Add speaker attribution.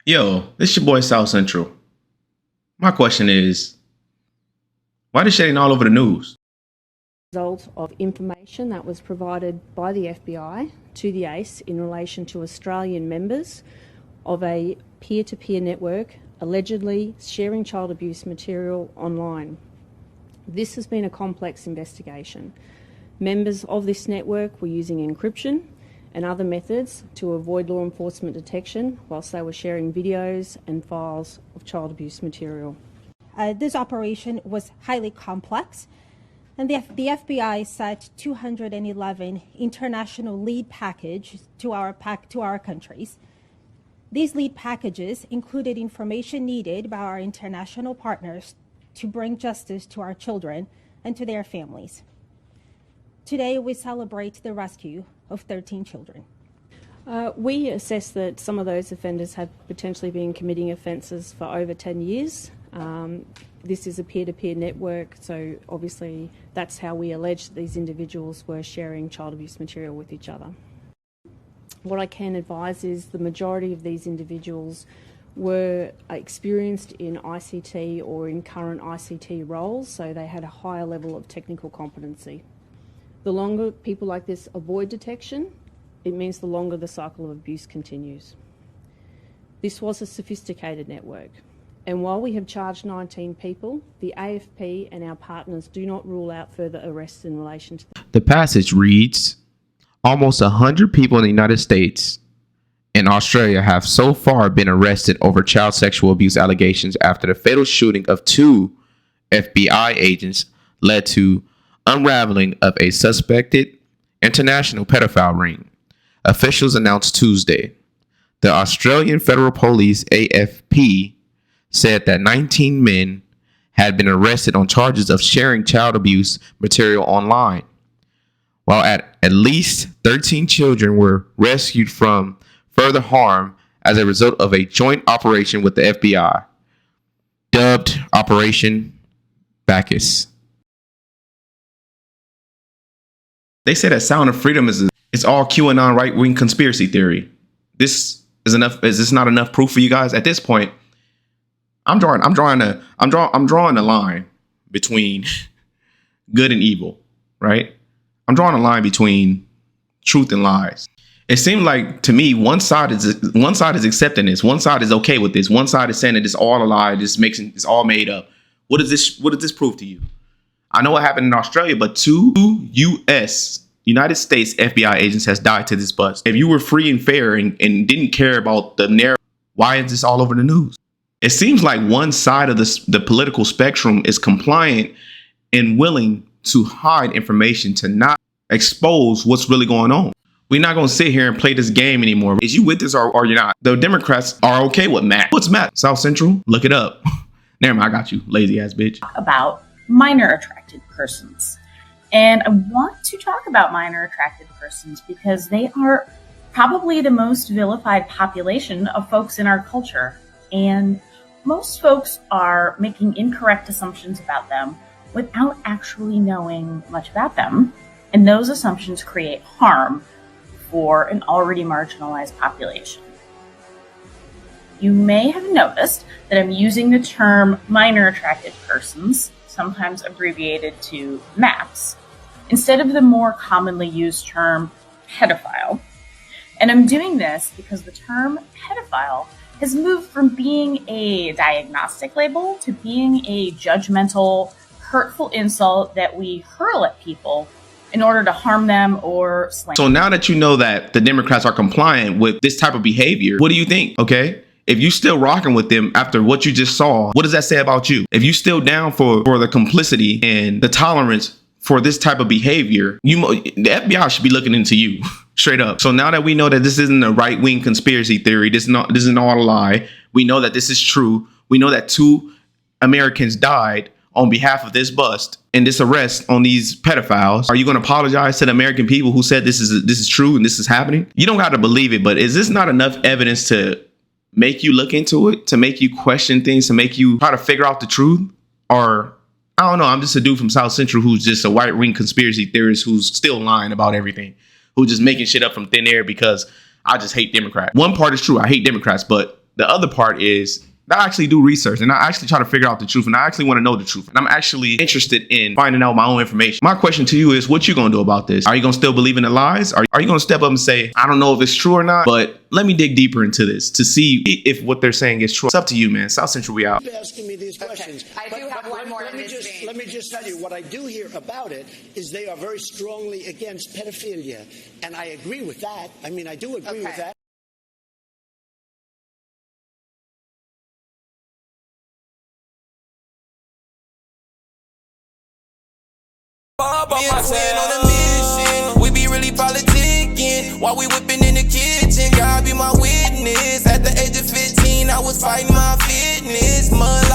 Speaker 1: Yo, this your boy South Central. My question is, why this shit ain't all over the news?
Speaker 2: Result of information that was provided by the FBI to the ACE in relation to Australian members of a peer-to-peer network allegedly sharing child abuse material online. This has been a complex investigation. Members of this network were using encryption and other methods to avoid law enforcement detection whilst they were sharing videos and files of child abuse material.
Speaker 3: This operation was highly complex, and the FBI set 211 international lead packages to our countries. These lead packages included information needed by our international partners to bring justice to our children and to their families. Today, we celebrate the rescue of 13 children.
Speaker 2: We assess that some of those offenders have potentially been committing offences for over 10 years. This is a peer-to-peer network, so obviously that's how we allege that these individuals were sharing child abuse material with each other. What I can advise is the majority of these individuals were experienced in ICT or in current ICT roles, so they had a higher level of technical competency. The longer people like this avoid detection, it means the longer the cycle of abuse continues. This was a sophisticated network, and while we have charged 19 people, the AFP and our partners do not rule out further arrests in relation to
Speaker 1: The passage reads, almost 100 people in the United States and Australia have so far been arrested over child sexual abuse allegations after the fatal shooting of two FBI agents led to unraveling of a suspected international pedophile ring. Officials announced Tuesday. The Australian Federal Police, AFP, said that 19 men had been arrested on charges of sharing child abuse material online, while at least 13 children were rescued from further harm as a result of a joint operation with the FBI, dubbed Operation Bacchus. They say that Sound of Freedom is all QAnon right-wing conspiracy theory. This is enough. Is this not enough proof for you guys? At this point, I'm drawing a line between good and evil, right? I'm drawing a line between truth and lies. It seems like to me one side is accepting this, one side is okay with this, one side is saying that it's all a lie, it's all made up. What does this prove to you? I know what happened in Australia, but two United States FBI agents has died to this bust. If you were free and fair and didn't care about the narrative, why is this all over the news? It seems like one side of the political spectrum is compliant and willing to hide information to not expose what's really going on. We're not going to sit here and play this game anymore. Is you with this or you're not? The Democrats are okay with Matt. What's Matt? South Central? Look it up. Never mind, I got you, lazy ass bitch.
Speaker 4: About minor attracted persons. And I want to talk about minor attracted persons because they are probably the most vilified population of folks in our culture. And most folks are making incorrect assumptions about them without actually knowing much about them. And those assumptions create harm for an already marginalized population. You may have noticed that I'm using the term minor attracted persons, sometimes abbreviated to MAPS, instead of the more commonly used term pedophile. And I'm doing this because the term pedophile has moved from being a diagnostic label to being a judgmental, hurtful insult that we hurl at people in order to harm them or slander.
Speaker 1: So now that you know that the Democrats are compliant with this type of behavior, what do you think? Okay. If you still rocking with them after what you just saw, what does that say about you? If you still down for the complicity and the tolerance for this type of behavior, the FBI should be looking into you straight up. So now that we know that this isn't a right-wing conspiracy theory, this isn't all a lie. We know that this is true. We know that 2 Americans died on behalf of this bust and this arrest on these pedophiles. Are you going to apologize to the American people who said this is true and this is happening? You don't got to believe it, but is this not enough evidence to make you look into it, to make you question things, to make you try to figure out the truth? Or I don't know, I'm just a dude from South Central who's just a white ring conspiracy theorist who's still lying about everything, who's just making shit up from thin air because I just hate Democrats. One part is true, I hate Democrats, but The other part is that I actually do research and I actually try to figure out the truth and I actually want to know the truth. And I'm actually interested in finding out my own information. My question to you is, what you going to do about this? Are you going to still believe in the lies? Are you going to step up and say, I don't know if it's true or not, but let me dig deeper into this to see if what they're saying is true? It's up to you, man. South Central, we out.
Speaker 5: Keep asking me these questions.
Speaker 6: I do have one more in this vein.
Speaker 5: Let me just tell you, what I do hear about it is they are very strongly against pedophilia. And I agree with that. I mean, I do agree with that.
Speaker 7: Me and Twin on a mission. We be really politicking while we whipping in the kitchen. God be my witness. At the age of 15, I was fighting my fitness. Mud